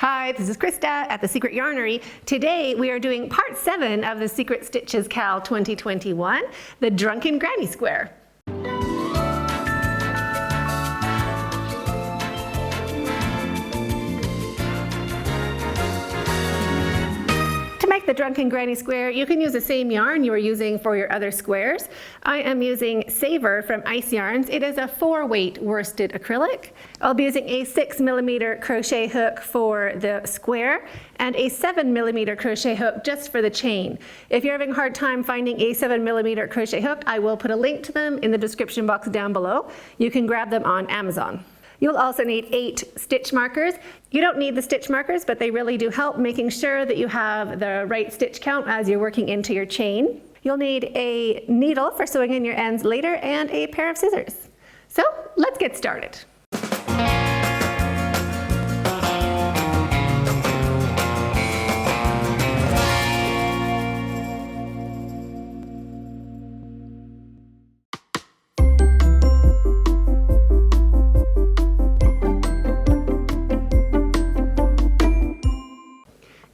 Hi, this is Krista at The Secret Yarnery. Today we are doing part 7 of the Secret Stitches Cal 2021, the Drunken Granny Square. To make the Drunken Granny Square, you can use the same yarn you are using for your other squares. I am using Savor from Ice Yarns. It is a 4-weight worsted acrylic. I'll be using a 6mm crochet hook for the square and a 7mm crochet hook just for the chain. If you're having a hard time finding a 7mm crochet hook, I will put a link to them in the description box down below. You can grab them on Amazon. You'll also need 8 stitch markers. You don't need the stitch markers, but they really do help making sure that you have the right stitch count as you're working into your chain. You'll need a needle for sewing in your ends later and a pair of scissors. So let's get started.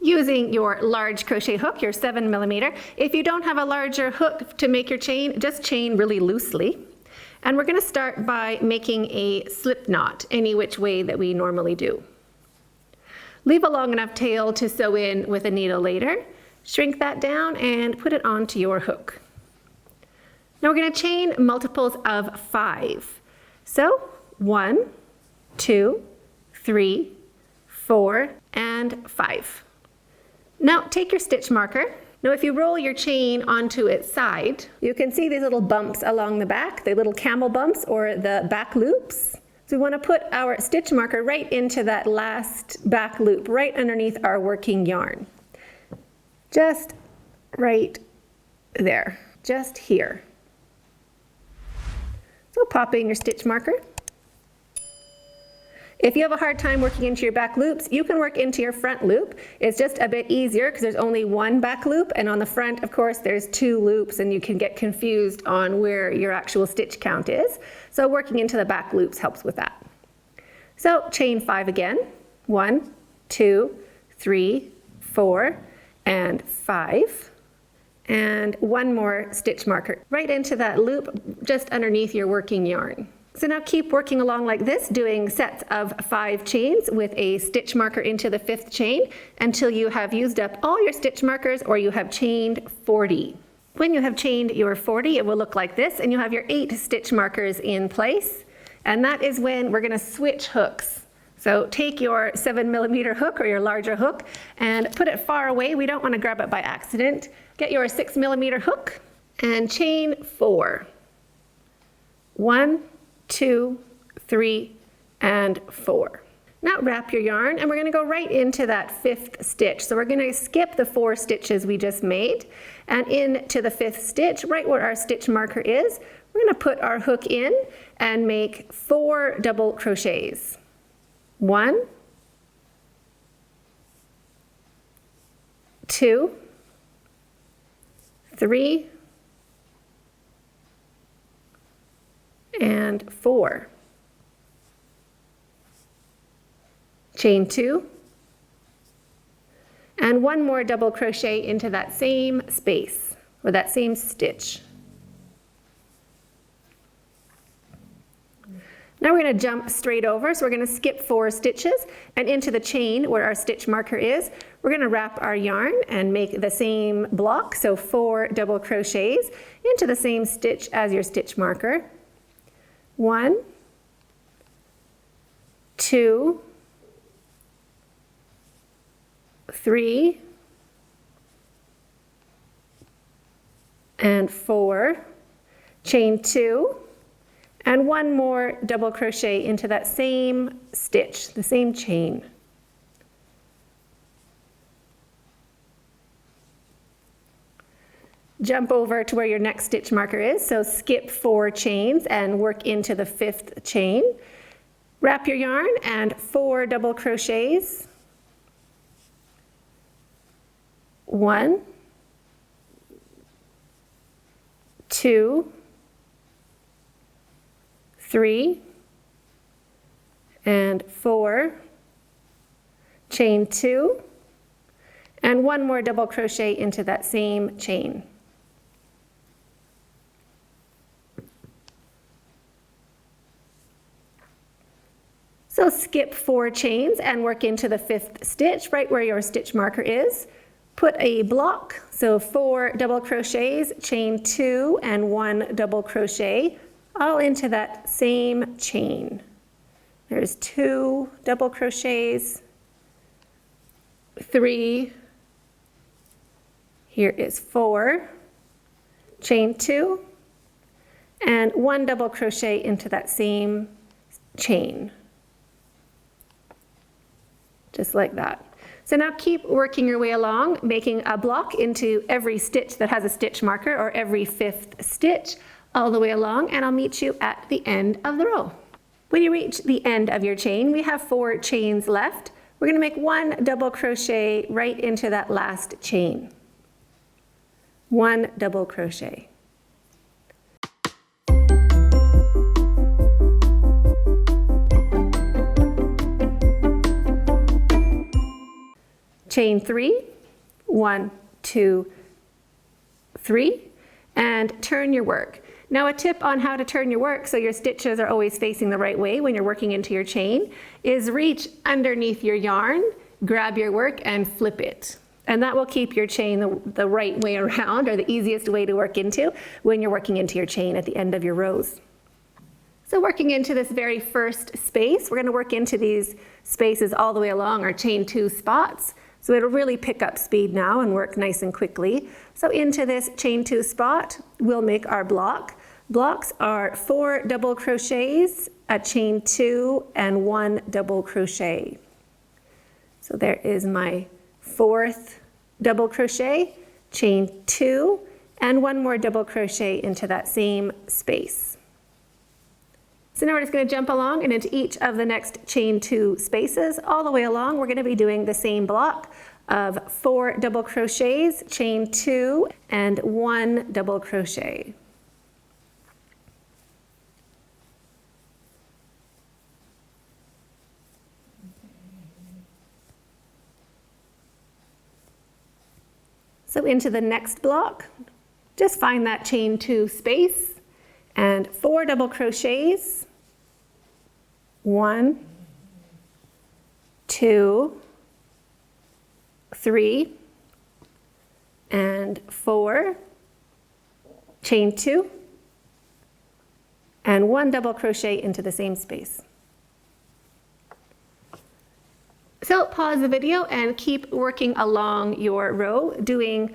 Using your large crochet hook, your 7mm. If you don't have a larger hook to make your chain, just chain really loosely. And we're going to start by making a slip knot any which way that we normally do. Leave a long enough tail to sew in with a needle later. Shrink that down and put it onto your hook. Now we're going to chain multiples of 5. So 1, 2, 3, 4, and 5. Now take your stitch marker. Now if you roll your chain onto its side, you can see these little bumps along the back, the little camel bumps or the back loops. So we want to put our stitch marker right into that last back loop, right underneath our working yarn. Just right there, just here. So pop in your stitch marker. If you have a hard time working into your back loops, you can work into your front loop. It's just a bit easier because there's only one back loop, and on the front, of course, there's 2 loops, and you can get confused on where your actual stitch count is. So working into the back loops helps with that. So chain 5 again. 1, 2, 3, 4, and 5. And one more stitch marker right into that loop just underneath your working yarn. So now keep working along like this, doing sets of 5 chains with a stitch marker into the 5th chain until you have used up all your stitch markers or you have chained 40. When you have chained your 40, it will look like this, and you have your 8 stitch markers in place. And that is when we're going to switch hooks. So take your 7mm hook or your larger hook and put it far away. We don't want to grab it by accident. Get your 6mm hook and chain 4. 1, 2, 3, and 4. Now wrap your yarn, and we're going to go right into that 5th stitch. So we're going to skip the 4 stitches we just made and into the 5th stitch, right where our stitch marker is. We're going to put our hook in and make 4 double crochets. 1, 2, 3, and 4. Chain 2, and one more double crochet into that same space or that same stitch. Now we're going to jump straight over, so we're going to skip 4 stitches and into the chain where our stitch marker is. We're going to wrap our yarn and make the same block, so 4 double crochets into the same stitch as your stitch marker. 1, 2, 3, and 4. Chain 2, and one more double crochet into that same stitch, the same chain. Jump over to where your next stitch marker is, so skip 4 chains and work into the 5th chain. Wrap your yarn and 4 double crochets. 1, 2, 3, and 4. chain 2, and 1 more double crochet into that same chain. So skip 4 chains and work into the 5th stitch right where your stitch marker is. Put a block, so 4 double crochets, chain 2 and 1 double crochet, all into that same chain. There's 2 double crochets, 3, here is 4, chain 2, and 1 double crochet into that same chain. Just like that. So now keep working your way along, making a block into every stitch that has a stitch marker, or every 5th stitch, all the way along, and I'll meet you at the end of the row. When you reach the end of your chain, we have 4 chains left. We're going to make 1 double crochet right into that last chain. 1 double crochet. Chain 3, 1, 2, 3, and turn your work. Now a tip on how to turn your work so your stitches are always facing the right way when you're working into your chain is reach underneath your yarn, grab your work, and flip it. And that will keep your chain the right way around, or the easiest way to work into when you're working into your chain at the end of your rows. So working into this very first space, we're going to work into these spaces all the way along our chain 2 spots. So it'll really pick up speed now and work nice and quickly. So into this chain 2 spot, we'll make our block. Blocks are 4 double crochets, a chain 2, and 1 double crochet. So there is my 4th double crochet, chain 2, and 1 more double crochet into that same space. So now we're just going to jump along and into each of the next chain 2 spaces. All the way along, we're going to be doing the same block of 4 double crochets, chain 2, and 1 double crochet. So into the next block, just find that chain 2 space and 4 double crochets, 1, 2, 3, and 4, chain 2, and 1 double crochet into the same space. So pause the video and keep working along your row, doing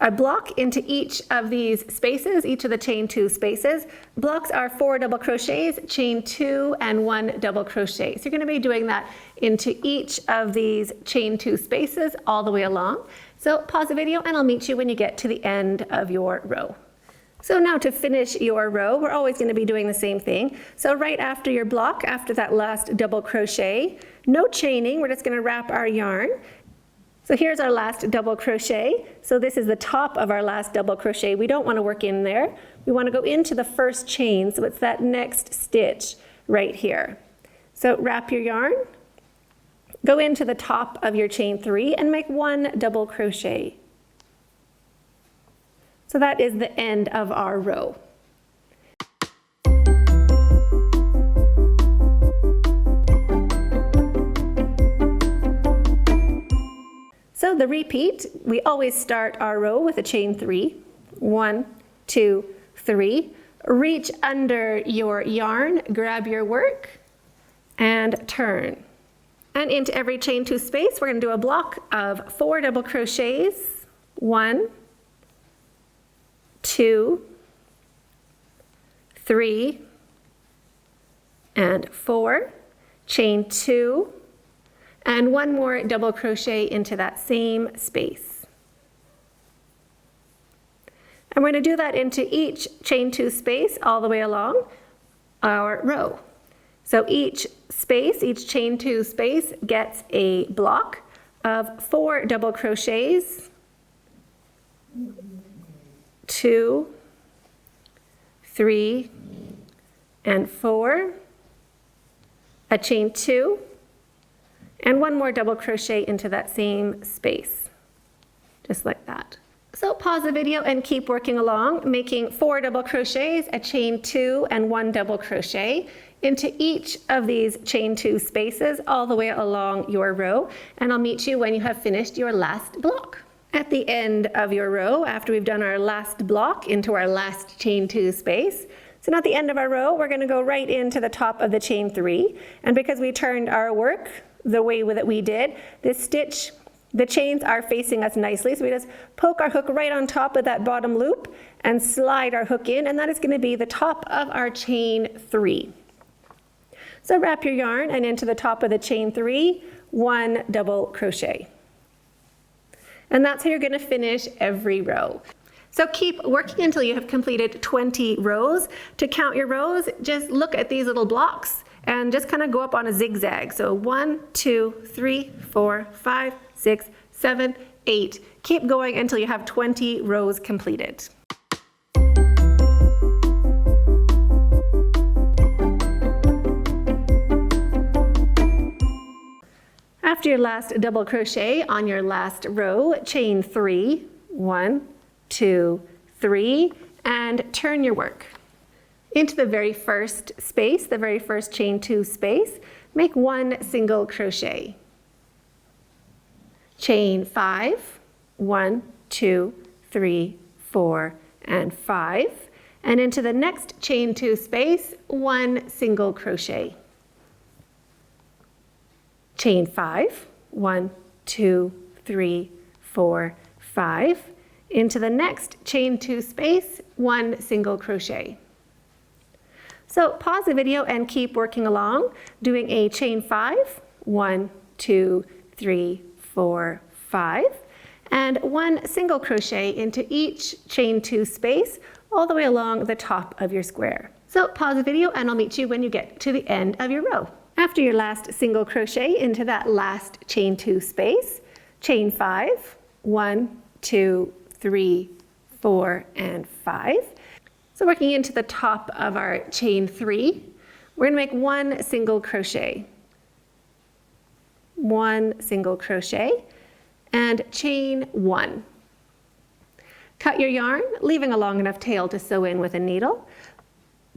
a block into each of these spaces, each of the chain 2 spaces. Blocks are 4 double crochets, chain 2, and 1 double crochet. So you're going to be doing that into each of these chain 2 spaces all the way along. So pause the video and I'll meet you when you get to the end of your row. So now to finish your row, we're always going to be doing the same thing. So right after your block, after that last double crochet, no chaining, we're just going to wrap our yarn. So here's our last double crochet. So this is the top of our last double crochet. We don't want to work in there. We want to go into the first chain, so it's that next stitch right here. So wrap your yarn, go into the top of your chain 3 and make 1 double crochet. So that is the end of our row. So the repeat, we always start our row with a chain 3. 1, 2, 3. Reach under your yarn, grab your work, and turn. And into every chain 2 space, we're going to do a block of 4 double crochets. 1, 2, 3, and 4. Chain 2. And 1 more double crochet into that same space. And we're going to do that into each chain 2 space all the way along our row. So each space, each chain 2 space gets a block of 4 double crochets, 2, 3, and 4, a chain 2, and one more double crochet into that same space, just like that. So pause the video and keep working along, making 4 double crochets, a chain 2 and 1 double crochet into each of these chain 2 spaces all the way along your row, and I'll meet you when you have finished your last block. At the end of your row, after we've done our last block into our last chain 2 space, so now at the end of our row, we're going to go right into the top of the chain 3, and because we turned our work the way that we did, this stitch, the chains are facing us nicely, so we just poke our hook right on top of that bottom loop and slide our hook in, and that is going to be the top of our chain 3. So wrap your yarn and into the top of the chain 3, 1 double crochet. And that's how you're going to finish every row. So keep working until you have completed 20 rows. To count your rows, just look at these little blocks and just kind of go up on a zigzag. So 1, 2, 3, 4, 5, 6, 7, 8. Keep going until you have 20 rows completed. After your last double crochet on your last row, chain 3, 1, 2, 3, and turn your work. Into the very first space, the very first chain 2 space, make 1 single crochet. Chain 5, 1, 2, 3, 4, and 5, and into the next chain 2 space, 1 single crochet. Chain 5, 1, 2, 3, 4, 5, into the next chain 2 space, 1 single crochet. So pause the video and keep working along, doing a chain 5, 1, 2, 3, 4, 5, and 1 single crochet into each chain 2 space all the way along the top of your square. So pause the video and I'll meet you when you get to the end of your row. After your last single crochet into that last chain 2 space, chain 5, 1, 2, 3, 4, and 5. So working into the top of our chain 3, we're going to make 1 single crochet. 1 single crochet and chain 1. Cut your yarn, leaving a long enough tail to sew in with a needle.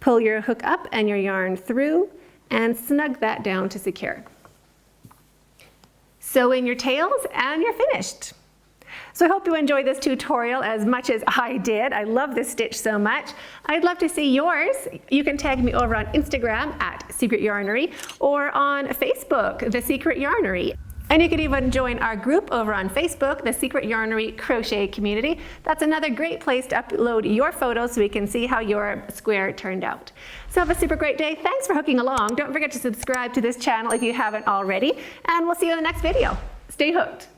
Pull your hook up and your yarn through and snug that down to secure. Sew in your tails and you're finished. So I hope you enjoyed this tutorial as much as I did. I love this stitch so much. I'd love to see yours. You can tag me over on Instagram at Secret Yarnery or on Facebook, The Secret Yarnery. And you can even join our group over on Facebook, the Secret Yarnery Crochet Community. That's another great place to upload your photos so we can see how your square turned out. So have a super great day. Thanks for hooking along. Don't forget to subscribe to this channel if you haven't already. And we'll see you in the next video. Stay hooked.